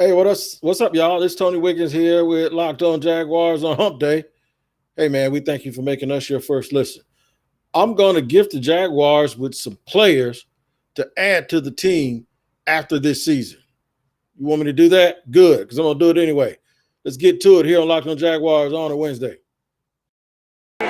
Hey, what's up, y'all? This is Tony Wiggins here with Locked On Jaguars on Hump Day. Hey, man, we thank you for making us your first listen. I'm going to gift the Jaguars with some players to add to the team after this season. You want me to do that? Good, because I'm going to do it anyway. Let's get to it here on Locked On Jaguars on a Wednesday. You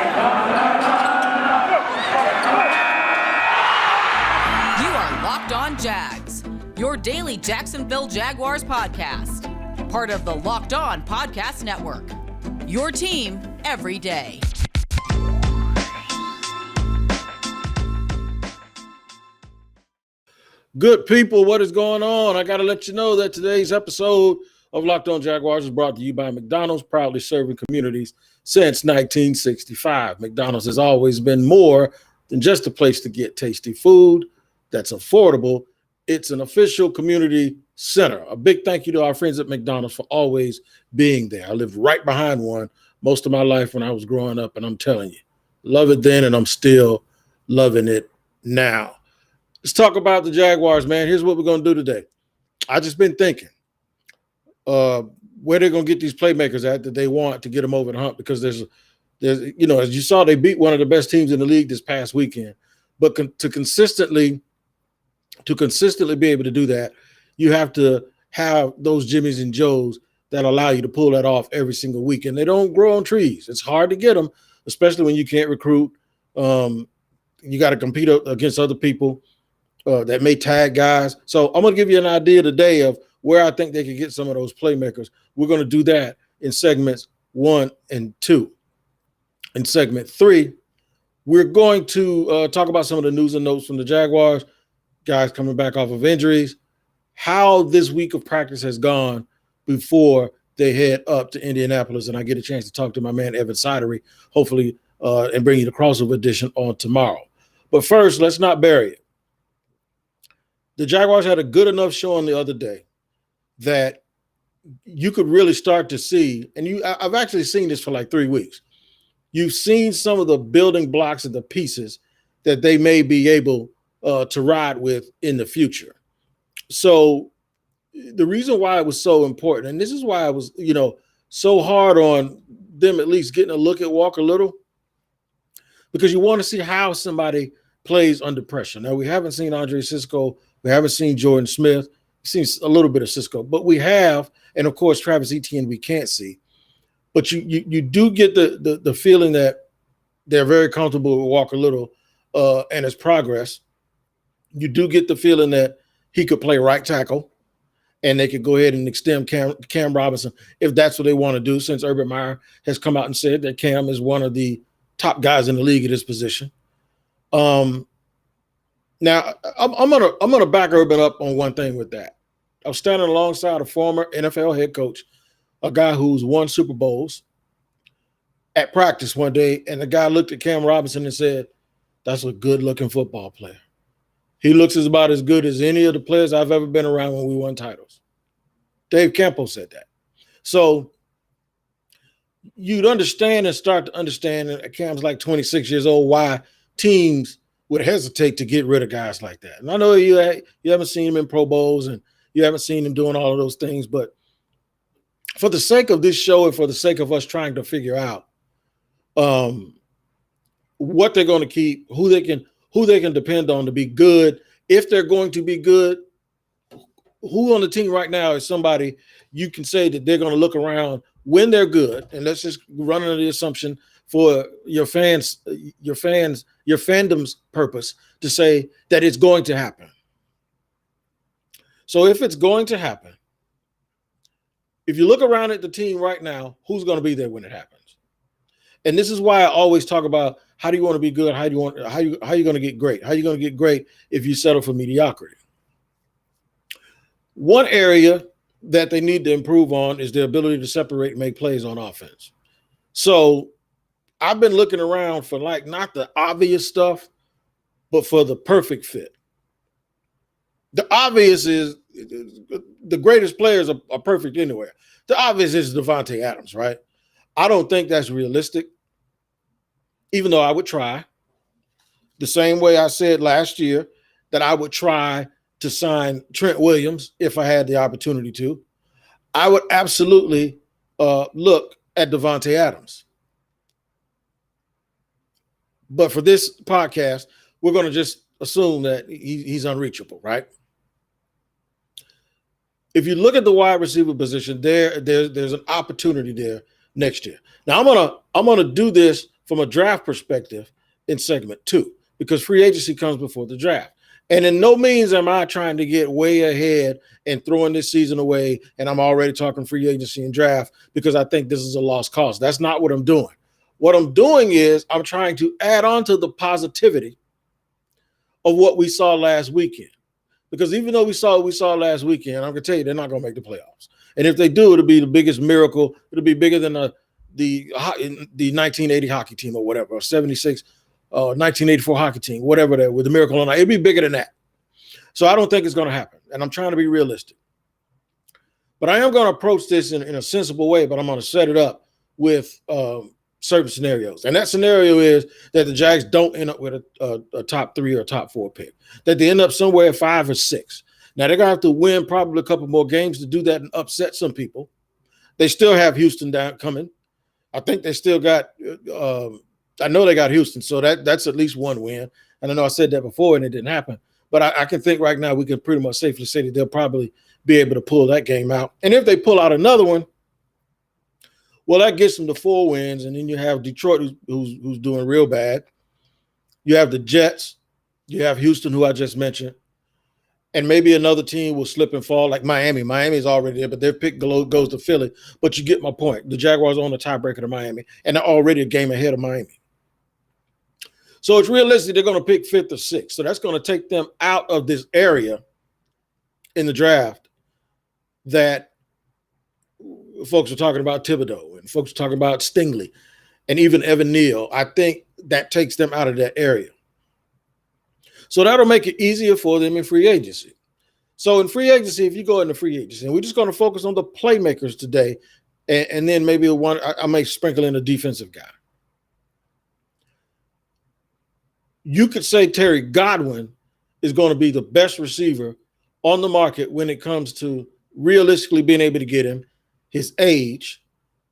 are Locked On Jags, your daily Jacksonville Jaguars podcast. Part of the Locked On Podcast Network. Your team every day. Good people, what is going on? I got to let you know that today's episode of Locked On Jaguars is brought to you by McDonald's, proudly serving communities since 1965. McDonald's has always been more than just a place to get tasty food that's affordable. It's an official community center. A big thank you to our friends at McDonald's for always being there. I lived right behind one most of my life when I was growing up, and I'm telling you, love it then, and I'm still loving it now. Let's talk about the Jaguars, man. Here's what we're going to do today. I just been thinking where they're going to get these playmakers at that they want to get them over the hump, because there's as you saw, they beat one of the best teams in the league this past weekend. But to consistently be able to do that, you have to have those Jimmies and Joes that allow you to pull that off every single week. And they don't grow on trees. It's hard to get them, especially when you can't recruit. You got to compete against other people that may tag guys. So I'm going to give you an idea today of where I think they could get some of those playmakers. We're going to do that in segments 1 and 2. In segment 3, we're going to talk about some of the news and notes from the Jaguars, guys coming back off of injuries, how this week of practice has gone before they head up to Indianapolis. And I get a chance to talk to my man, Evan Sidery, hopefully, and bring you the crossover edition on tomorrow. But first, let's not bury it. The Jaguars had a good enough showing the other day that you could really start to see, and I've actually seen this for like 3 weeks. You've seen some of the building blocks and the pieces that they may be able to ride with in the future. So the reason why it was so important, and this is why I was, so hard on them at least getting a look at Walker Little, because you want to see how somebody plays under pressure. Now, we haven't seen Andre Cisco. We haven't seen Jordan Smith. We've seen a little bit of Cisco, but we have, and of course, Travis Etienne we can't see. But you do get the feeling that they're very comfortable with Walker Little and his progress. You do get the feeling that he could play right tackle, and they could go ahead and extend Cam Robinson if that's what they want to do, since Urban Meyer has come out and said that Cam is one of the top guys in the league at this position. Now, I'm gonna back Urban up on one thing with that. I was standing alongside a former NFL head coach, a guy who's won Super Bowls, at practice one day, and the guy looked at Cam Robinson and said, "That's a good-looking football player. He looks about as good as any of the players I've ever been around when we won titles." Dave Campo said that. So you'd understand and start to understand, and Cam's like 26 years old, why teams would hesitate to get rid of guys like that. And I know you haven't seen him in Pro Bowls and you haven't seen him doing all of those things, but for the sake of this show and for the sake of us trying to figure out what they're going to keep, who they can depend on to be good, if they're going to be good, who on the team right now is somebody you can say that they're going to look around when they're good, and let's just run under the assumption for your fandom's purpose to say that it's going to happen. So if it's going to happen, if you look around at the team right now, who's going to be there when it happens? And this is why I always talk about, how do you want to be good? How are you going to get great? How are you going to get great if you settle for mediocrity? One area that they need to improve on is their ability to separate and make plays on offense. So I've been looking around for, like, not the obvious stuff, but for the perfect fit. The obvious is the greatest players are perfect anywhere. The obvious is Devontae Adams, right? I don't think that's realistic, even though I would try. The same way I said last year that I would try to sign Trent Williams if I had the opportunity to. I would absolutely look at Devontae Adams. But for this podcast, we're going to just assume that he's unreachable, right? If you look at the wide receiver position, there's an opportunity there next year. Now I'm gonna do this from a draft perspective in segment 2 because free agency comes before the draft. And in no means am I trying to get way ahead and throwing this season away, and I'm already talking free agency and draft because I think this is a lost cause. That's not what I'm doing. What I'm doing is I'm trying to add on to the positivity of what we saw last weekend. Because even though we saw what we saw last weekend, I'm going to tell you, they're not going to make the playoffs. And if they do, it'll be the biggest miracle. It'll be bigger than the 1980 hockey team or whatever, or 1984 hockey team, whatever that, with the miracle on it. It'll be bigger than that. So I don't think it's going to happen. And I'm trying to be realistic. But I am going to approach this in a sensible way, but I'm going to set it up with certain scenarios. And that scenario is that the Jags don't end up with a top 3 or top 4 pick, that they end up somewhere at 5 or 6. Now, they're going to have to win probably a couple more games to do that and upset some people. They still have Houston down coming. I think they still got I know they got Houston, so that's at least one win. And I know I said that before and it didn't happen. But I can think right now we can pretty much safely say that they'll probably be able to pull that game out. And if they pull out another one, well, that gets them to 4 wins, and then you have Detroit, who's doing real bad. You have the Jets. You have Houston, who I just mentioned. And maybe another team will slip and fall, like Miami. Miami's already there, but their pick goes to Philly. But you get my point. The Jaguars are on the tiebreaker to Miami, and they're already a game ahead of Miami. So it's realistic they're going to pick 5th or 6th. So that's going to take them out of this area in the draft that folks are talking about Thibodeau and folks are talking about Stingley and even Evan Neal. I think that takes them out of that area. So that'll make it easier for them in free agency. So in free agency, if you go into free agency, and we're just going to focus on the playmakers today, and then maybe I may sprinkle in a defensive guy. You could say Terry Godwin is going to be the best receiver on the market when it comes to realistically being able to get him, his age,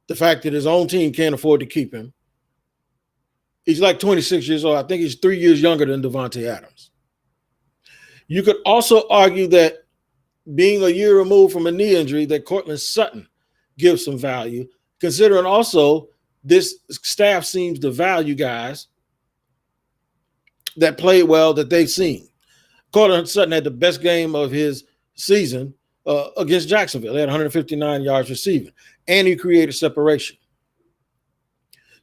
the fact that his own team can't afford to keep him. He's like 26 years old. I think he's 3 years younger than Devontae Adams. You could also argue that being a year removed from a knee injury, that Courtney Sutton gives some value, considering also this staff seems to value guys that played well that they've seen. Courtney Sutton had the best game of his season against Jacksonville. They had 159 yards receiving, and he created separation.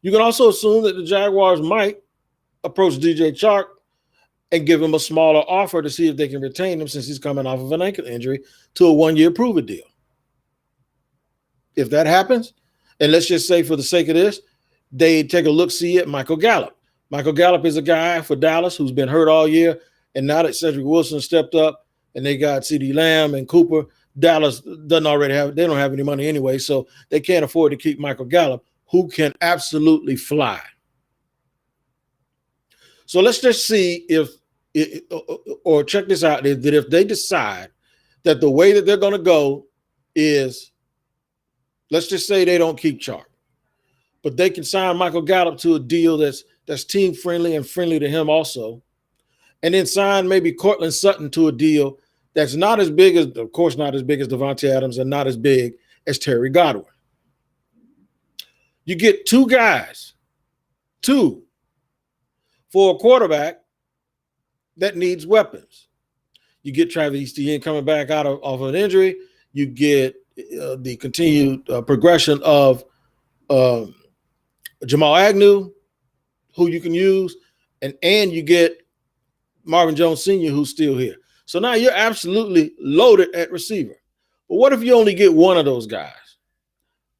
You can also assume that the Jaguars might approach DJ Chark and give him a smaller offer to see if they can retain him since he's coming off of an ankle injury to a 1-year prove-it deal. If that happens, and let's just say for the sake of this, they take a look-see at Michael Gallup. Michael Gallup is a guy for Dallas who's been hurt all year, and now that Cedric Wilson stepped up and they got CeeDee Lamb and Cooper, Dallas they don't have any money anyway, so they can't afford to keep Michael Gallup, who can absolutely fly. So let's just see or check this out, that if they decide that the way that they're going to go is, let's just say they don't keep Chark, but they can sign Michael Gallup to a deal that's team friendly and friendly to him also, and then sign maybe Courtney Sutton to a deal that's not as big as, of course, not as big as Devontae Adams and not as big as Terry Godwin. You get 2 guys, 2 for a quarterback that needs weapons. You get Travis Etienne coming back out of an injury. You get the continued progression of Jamal Agnew, who you can use, and you get Marvin Jones Sr., who's still here. So now you're absolutely loaded at receiver. But what if you only get one of those guys?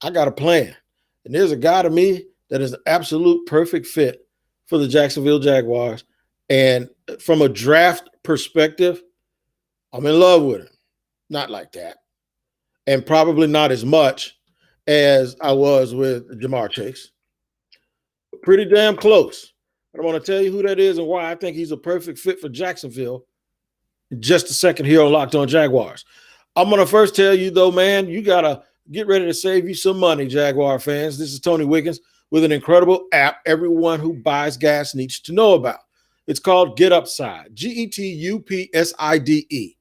I got a plan. And there's a guy to me that is an absolute perfect fit for the Jacksonville Jaguars. And from a draft perspective, I'm in love with him. Not like that. And probably not as much as I was with Jamar Chase. Pretty damn close. I want to tell you who that is and why I think he's a perfect fit for Jacksonville in just a second here on Locked On Jaguars. I'm going to first tell you, though, man, you got to Get ready to save you some money, Jaguar fans. This is Tony Wiggins with an incredible app everyone who buys gas needs to know about. It's called Get Upside, GETUPSIDE.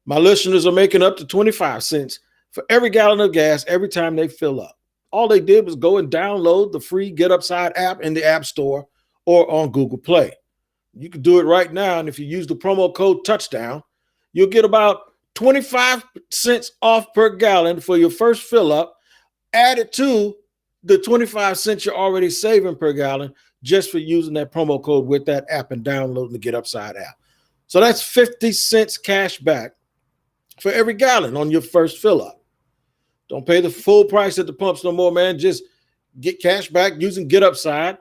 My listeners are making up to 25 cents for every gallon of gas every time they fill up. All they did was go and download the free Get Upside app in the App Store or on Google Play. You can do it right now, and if you use the promo code TOUCHDOWN, you'll get about 25 cents off per gallon for your first fill up, added to the 25 cents you're already saving per gallon just for using that promo code with that app and downloading the Get Upside app. So that's 50 cents cash back for every gallon on your first fill up. Don't pay the full price at the pumps no more, man. Just get cash back using Get Upside.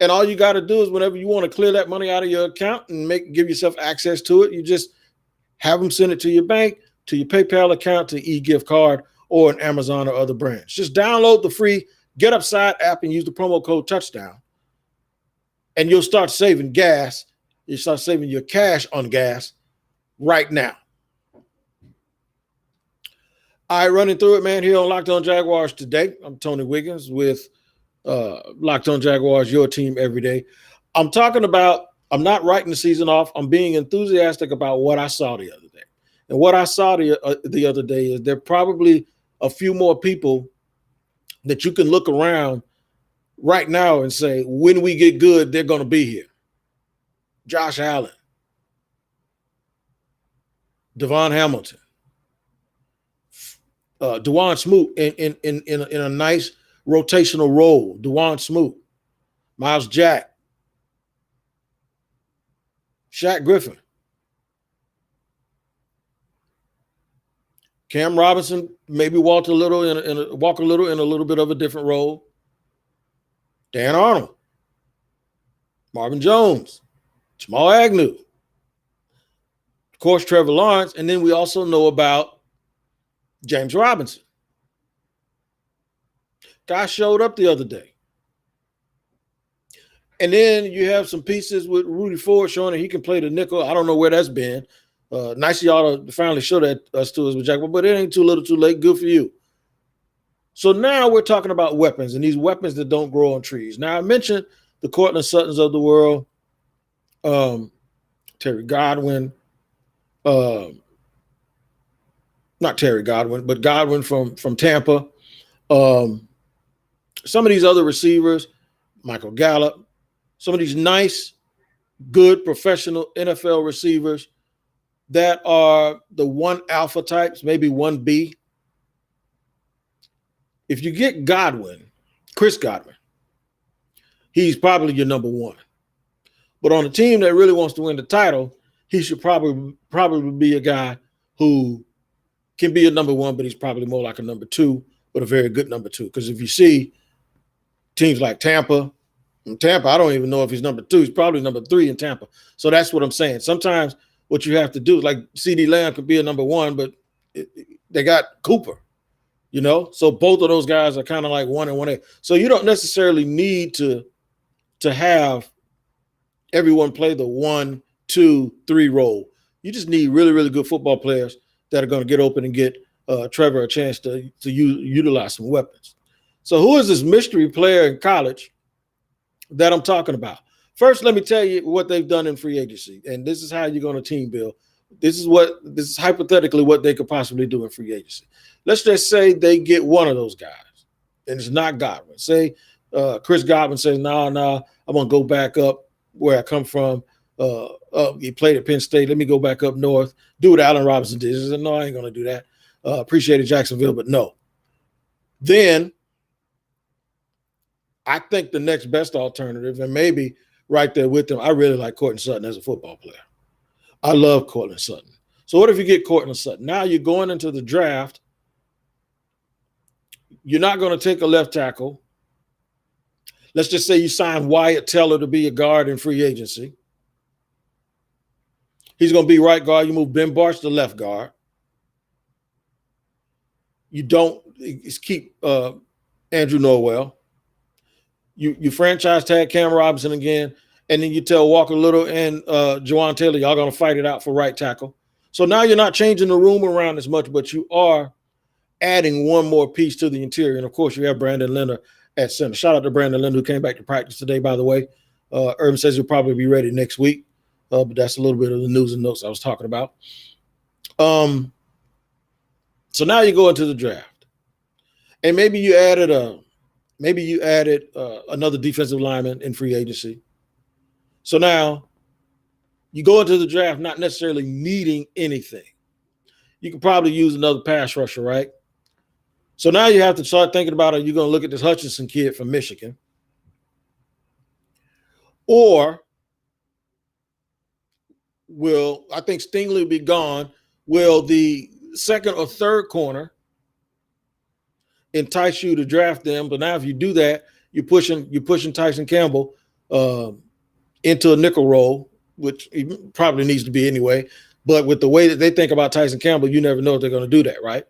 And all you got to do is whenever you want to clear that money out of your account and give yourself access to it, you just have them send it to your bank, to your PayPal account, to e-gift card, or an Amazon or other brands. Just download the free Get Upside app and use the promo code TOUCHDOWN. And you'll start saving gas. You start saving your cash on gas right now. All right, running through it, man, here on Locked On Jaguars today. I'm Tony Wiggins with Locked On Jaguars, your team every day. I'm not writing the season off. I'm being enthusiastic about what I saw the other day. And what I saw the other day is there are probably a few more people that you can look around right now and say, when we get good, they're going to be here. Josh Allen, Devon Hamilton, Dwan Smoot in a nice rotational role. Dwan Smoot, Miles Jack, Shaq Griffin, Cam Robinson, maybe walk a little in a little bit of a different role. Dan Arnold, Marvin Jones, Jamal Agnew, of course, Trevor Lawrence, and then we also know about James Robinson. Guy showed up the other day. And then you have some pieces with Rudy Ford showing that he can play the nickel. I don't know where that's been. Nice of y'all to finally show that us to us with Jack, but it ain't too little too late. Good for you. So now we're talking about weapons and these weapons that don't grow on trees. Now I mentioned the Courtney Suttons of the world, Terry Godwin, not Terry Godwin, but Godwin from Tampa. Some of these other receivers, Michael Gallup, some of these nice, good, professional NFL receivers that are the 1 alpha types, maybe 1B. If you get Godwin, Chris Godwin, he's probably your number 1. But on a team that really wants to win the title, he should probably be a guy who can be a number 1, but he's probably more like a number 2, but a very good number 2. Because if you see teams like Tampa, I don't even know if he's number 2. He's probably number 3 in Tampa. So that's what I'm saying. Sometimes what you have to do is like CeeDee Lamb could be a number 1, but they got Cooper, So both of those guys are kind of like 1 and 1A. So you don't necessarily need to have everyone play the 1, 2, 3 role. You just need really, really good football players that are going to get open and get Trevor a chance to utilize some weapons. So who is this mystery player in college that I'm talking about? First, let me tell you what they've done in free agency, and this is how you're going to team build. This is hypothetically what they could possibly do in free agency. Let's just say they get one of those guys, and it's not Godwin. Say Chris Godwin says, no, I'm going to go back up where I come from. He played at Penn State. Let me go back up north. Do what Allen Robinson did. He said, no, I ain't going to do that. Appreciated Jacksonville, but no. Then I think the next best alternative, and maybe right there with them, I really like Courtney Sutton as a football player. I love Courtney Sutton. So what if you get Courtney Sutton? Now you're going into the draft. You're not going to take a left tackle. Let's just say you sign Wyatt Teller to be a guard in free agency. He's going to be right guard. You move Ben Barch to left guard. You don't keep Andrew Norwell. You franchise tag Cam Robinson again, and then you tell Walker Little and Jawan Taylor, y'all going to fight it out for right tackle. So now you're not changing the room around as much, but you are adding one more piece to the interior. And of course, you have Brandon Leonard at center. Shout out to Brandon Leonard, who came back to practice today, by the way. Urban says he'll probably be ready next week. But that's a little bit of the news and notes I was talking about. So now you go into the draft, and maybe you added another defensive lineman in free agency. So now you go into the draft not necessarily needing anything. You could probably use another pass rusher, right? So now you have to start thinking about, are you going to look at this Hutchinson kid from Michigan? Or I think Stingley will be gone. Will the second or third corner entice you to draft them? But now if you do that, you're pushing Tyson Campbell into a nickel role, which he probably needs to be anyway. But with the way that they think about Tyson Campbell, you never know if they're going to do that, right?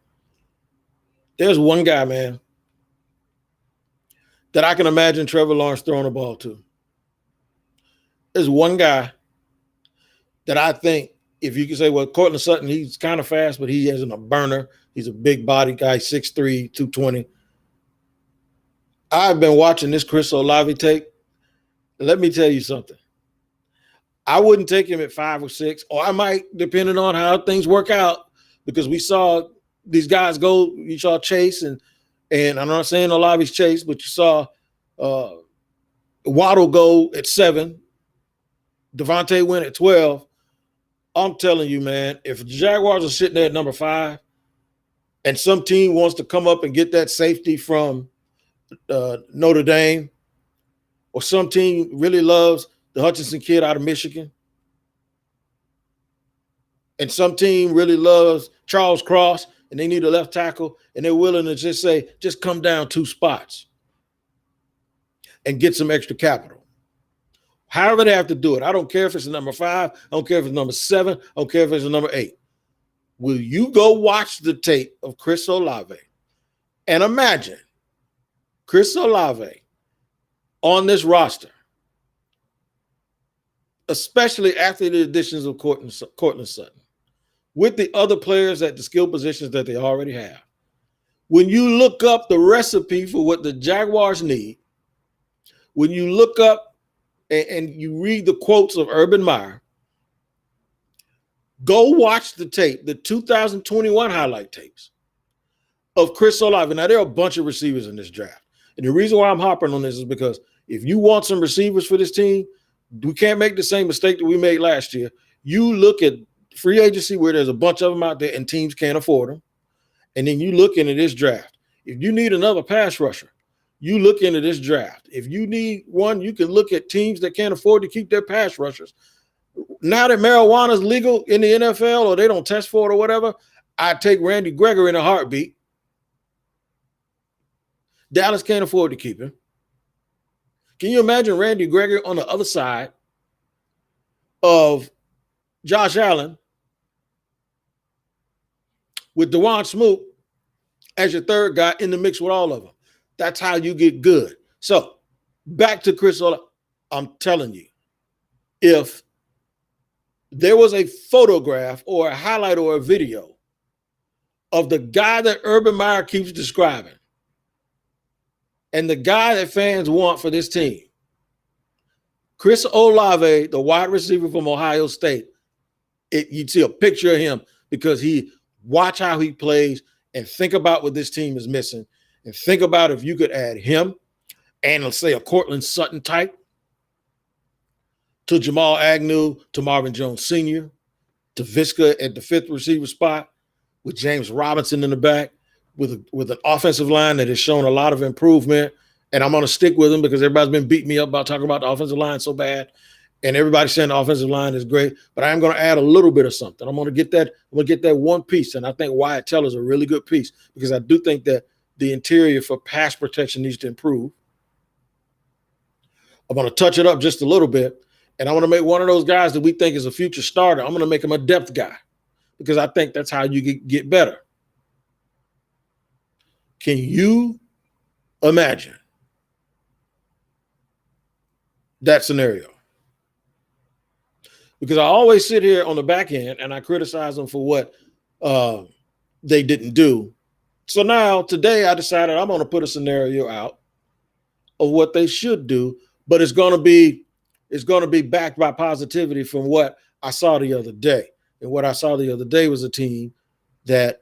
There's one guy, man, that I can imagine Trevor Lawrence throwing the ball to. There's one guy that I think, if you can say, well, Courtney Sutton, he's kind of fast, but he isn't a burner. He's a big body guy, 6'3", 220. I've been watching this Chris Olave tape. Let me tell you something. I wouldn't take him at 5 or 6, or I might, depending on how things work out, because we saw these guys go. You saw Chase, and I'm not saying Olave's Chase, but you saw Waddle go at 7. Devontae went at 12. I'm telling you, man, if the Jaguars are sitting there at number 5 and some team wants to come up and get that safety from Notre Dame, or some team really loves the Hutchinson kid out of Michigan, and some team really loves Charles Cross and they need a left tackle, and they're willing to just say, just come down 2 spots and get some extra capital. However they have to do it. I don't care if it's a number 5. I don't care if it's number 7. I don't care if it's a number 8. Will you go watch the tape of Chris Olave and imagine Chris Olave on this roster, especially after the additions of Courtney Sutton, with the other players at the skill positions that they already have? When you look up the recipe for what the Jaguars need, when you look up and you read the quotes of Urban Meyer, go watch the tape, the 2021 highlight tapes of Chris Olave. Now, there are a bunch of receivers in this draft. And the reason why I'm hopping on this is because if you want some receivers for this team, we can't make the same mistake that we made last year. You look at free agency where there's a bunch of them out there and teams can't afford them. And then you look into this draft. If you need another pass rusher, you look into this draft. If you need one, you can look at teams that can't afford to keep their pass rushers. Now that marijuana is legal in the NFL, or they don't test for it or whatever, I take Randy Gregory in a heartbeat. Dallas can't afford to keep him. Can you imagine Randy Gregory on the other side of Josh Allen with Dewan Smoot as your third guy in the mix with all of them? That's how you get good. So back to Chris Olave. I'm telling you, if there was a photograph or a highlight or a video of the guy that Urban Meyer keeps describing and the guy that fans want for this team, Chris Olave, the wide receiver from Ohio State, you'd see a picture of him, because watch how he plays and think about what this team is missing. And think about if you could add him and, let's say, a Courtney Sutton type to Jamal Agnew, to Marvin Jones Sr., to Visca at the 5th receiver spot, with James Robinson in the back, with an offensive line that has shown a lot of improvement. And I'm going to stick with them because everybody's been beating me up about talking about the offensive line so bad. And everybody's saying the offensive line is great, but I'm going to add a little bit of something. I'm going to get that one piece. And I think Wyatt Teller is a really good piece, because I do think that the interior for pass protection needs to improve. I'm going to touch it up just a little bit, and I want to make one of those guys that we think is a future starter. I'm going to make him a depth guy, because I think that's how you get better. Can you imagine that scenario? Because I always sit here on the back end and I criticize them for what they didn't do. So now today I decided I'm going to put a scenario out of what they should do, but it's going to be backed by positivity from what I saw the other day. And what I saw the other day was a team that,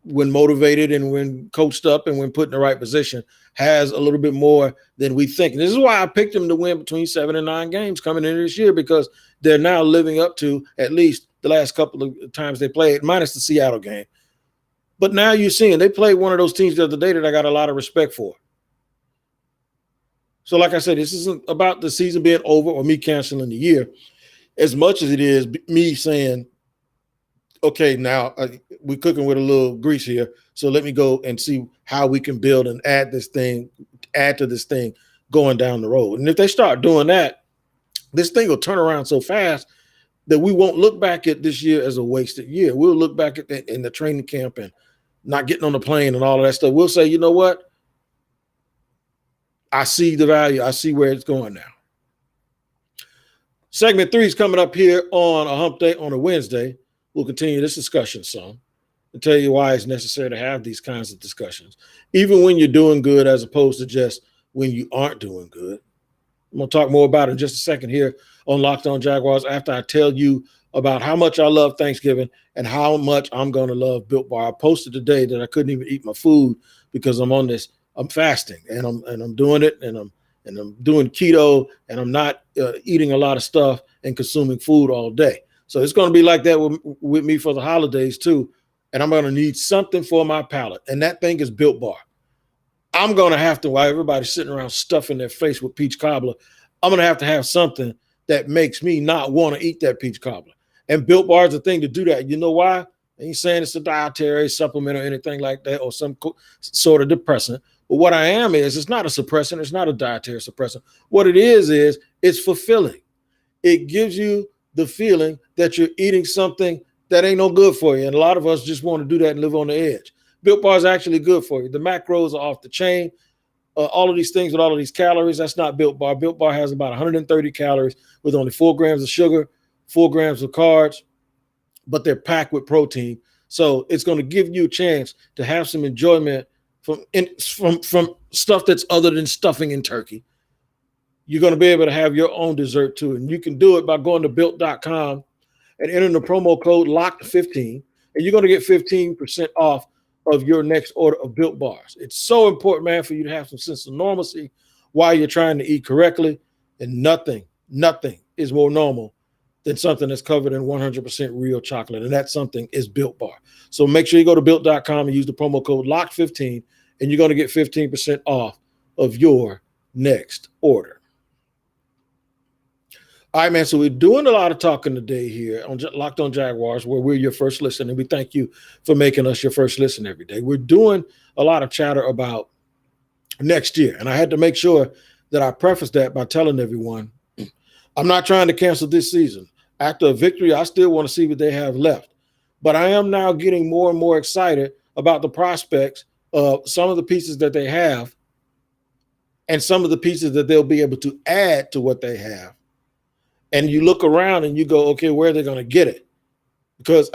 when motivated and when coached up and when put in the right position, has a little bit more than we think. And this is why I picked them to win between 7 and 9 games coming into this year, because they're now living up to at least the last couple of times they played, minus the Seattle game. But now you're seeing they played one of those teams the other day that I got a lot of respect for. So like I said, this isn't about the season being over or me canceling the year as much as it is me saying, okay, now we're cooking with a little grease here. So let me go and see how we can build and add to this thing going down the road. And if they start doing that, this thing will turn around so fast that we won't look back at this year as a wasted year. We'll look back at in the training camp and not getting on the plane and all of that stuff. We'll say, you know what? I see the value. I see where it's going now. Segment 3 is coming up here on a hump day on a Wednesday. We'll continue this discussion some and tell you why it's necessary to have these kinds of discussions, even when you're doing good, as opposed to just when you aren't doing good. I'm going to talk more about it in just a second here on Locked On Jaguars after I tell you about how much I love Thanksgiving and how much I'm going to love Built Bar. I posted today that I couldn't even eat my food because I'm fasting and I'm doing it and I'm doing keto and I'm not eating a lot of stuff and consuming food all day. So it's going to be like that with me for the holidays too. And I'm going to need something for my palate. And that thing is Built Bar. I'm going to have to, while everybody's sitting around stuffing their face with peach cobbler, I'm going to have something that makes me not want to eat that peach cobbler. And Built Bar is the thing to do that. You know why? I ain't saying it's a dietary supplement or anything like that or some sort of depressant. But what I am is it's not a suppressant. It's not a dietary suppressant. What it is it's fulfilling. It gives you the feeling that you're eating something that ain't no good for you. And a lot of us just want to do that and live on the edge. Built Bar is actually good for you. The macros are off the chain. All of these things with all of these calories, that's not Built Bar. Built Bar has about 130 calories with only 4 grams of sugar, 4 grams of carbs, but they're packed with protein. So it's going to give you a chance to have some enjoyment from stuff that's other than stuffing and turkey. You're going to be able to have your own dessert too. And you can do it by going to built.com and entering the promo code LOCKED15, and you're going to get 15% off of your next order of Built Bars. It's so important, man, for you to have some sense of normalcy while you're trying to eat correctly. And nothing is more normal than something that's covered in 100% real chocolate. And that something is Built Bar. So make sure you go to built.com and use the promo code LOCKED15, and you're going to get 15% off of your next order. All right, man, so we're doing a lot of talking today here on Locked On Jaguars, where we're your first listen, and we thank you for making us your first listen every day. We're doing a lot of chatter about next year, and I had to make sure that I preface that by telling everyone I'm not trying to cancel this season. After a victory, I still want to see what they have left. But I am now getting more and more excited about the prospects of some of the pieces that they have and some of the pieces that they'll be able to add to what they have. And you look around and you go, okay, where are they going to get it? Because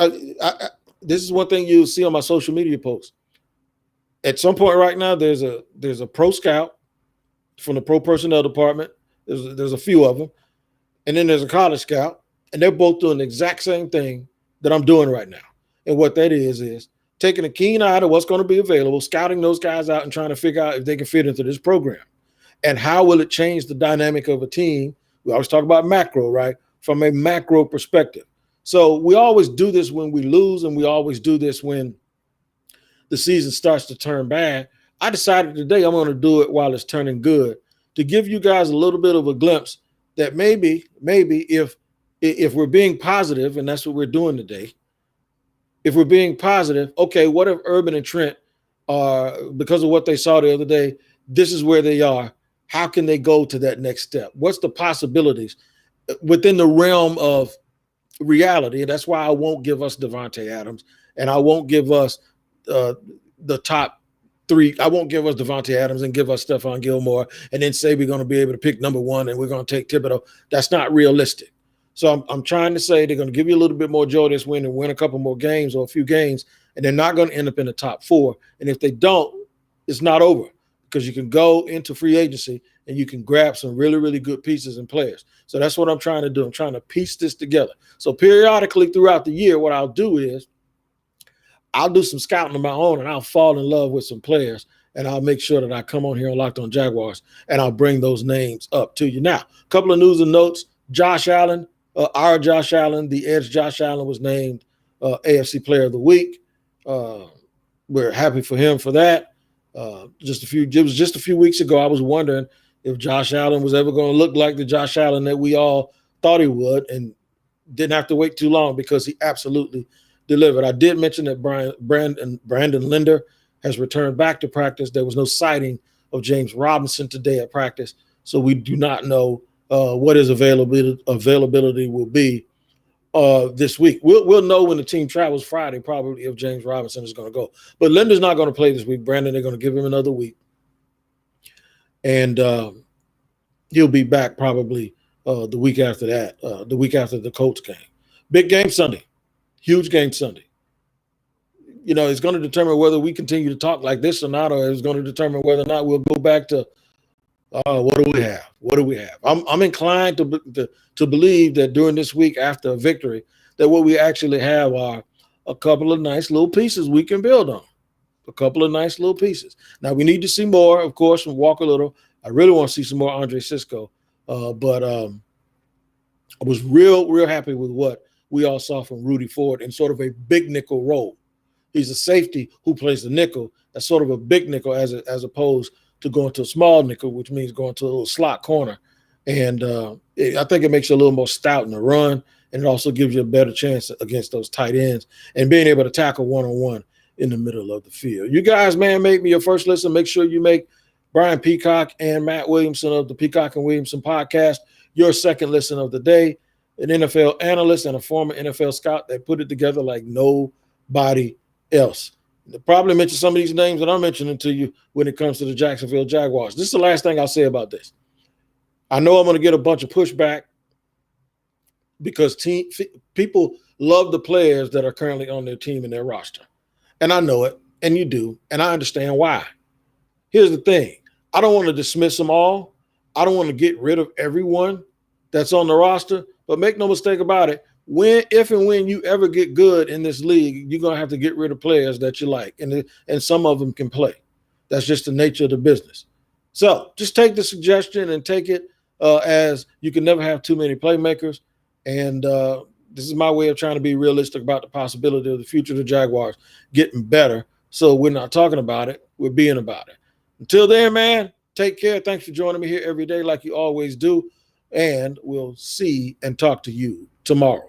this is one thing you'll see on my social media posts. At some point right now, there's a pro scout from the pro personnel department. There's a few of them. And then there's a college scout. And they're both doing the exact same thing that I'm doing right now. And what that is taking a keen eye to what's going to be available, scouting those guys out and trying to figure out if they can fit into this program. And how will it change the dynamic of a team? We always talk about macro, right? From a macro perspective. So we always do this when we lose, and we always do this when the season starts to turn bad. I decided today I'm going to do it while it's turning good, to give you guys a little bit of a glimpse that maybe if we're being positive, and that's what we're doing today, if we're being positive, okay, what if Urban and Trent are, because of what they saw the other day, this is where they are. How can they go to that next step? What's the possibilities within the realm of reality? And that's why I won't give us Devontae Adams, and I won't give us the top 3. I won't give us Devontae Adams and give us Stephon Gilmore and then say we're going to be able to pick number 1 and we're going to take Thibodeau. That's not realistic. So I'm trying to say they're going to give you a little bit more joy this win and win a couple more games or a few games and they're not going to end up in the top 4. And if they don't, it's not over, because you can go into free agency and you can grab some really, really good pieces and players. So that's what I'm trying to do. I'm trying to piece this together. So periodically throughout the year, what I'll do is I'll do some scouting of my own, and I'll fall in love with some players, and I'll make sure that I come on here on Locked On Jaguars, and I'll bring those names up to you. Now, a couple of news and notes. Josh Allen, our Josh Allen, the edge Josh Allen, was named AFC Player of the Week. We're happy for him for that. It was just a few weeks ago, I was wondering if Josh Allen was ever going to look like the Josh Allen that we all thought he would, and didn't have to wait too long, because he absolutely delivered. I did mention that Brandon Linder has returned back to practice. There was no sighting of James Robinson today at practice, so we do not know what his availability will be this week. We'll know when the team travels Friday, probably, if James Robinson is going to go. But Linder's not going to play this week. Brandon, they're going to give him another week, and he'll be back probably the week after that, the week after the Colts game. Big game Sunday. Huge game Sunday. You know, it's going to determine whether we continue to talk like this or not, or it's going to determine whether or not we'll go back to what do we have? What do we have? I'm inclined to believe that during this week after a victory, that what we actually have are a couple of nice little pieces we can build on. A couple of nice little pieces. Now, we need to see more, of course, from Walker Little. I really want to see some more Andre Cisco, but I was real happy with what we all saw from Rudy Ford in sort of a big nickel role. He's a safety who plays the nickel. That's sort of a big nickel as opposed to going to a small nickel, which means going to a little slot corner. And I think it makes you a little more stout in the run, and it also gives you a better chance against those tight ends and being able to tackle one-on-one in the middle of the field. You guys, man, make me your first listen. Make sure you make Brian Peacock and Matt Williamson of the Peacock and Williamson podcast your second listen of the day. An NFL analyst and a former NFL scout that put it together like nobody else. They probably mention some of these names that I'm mentioning to you when it comes to the Jacksonville Jaguars. This is the last thing I'll say about this. I know I'm going to get a bunch of pushback because people love the players that are currently on their team and their roster. And I know it, and you do, and I understand why. Here's the thing. I don't want to dismiss them all. I don't want to get rid of everyone that's on the roster, but make no mistake about it. If and when you ever get good in this league, you're going to have to get rid of players that you like, and some of them can play. That's just the nature of the business. So just take the suggestion and take it as you can never have too many playmakers. And this is my way of trying to be realistic about the possibility of the future of the Jaguars getting better. So we're not talking about it. We're being about it. Until then, man, take care. Thanks for joining me here every day like you always do. And we'll see and talk to you tomorrow.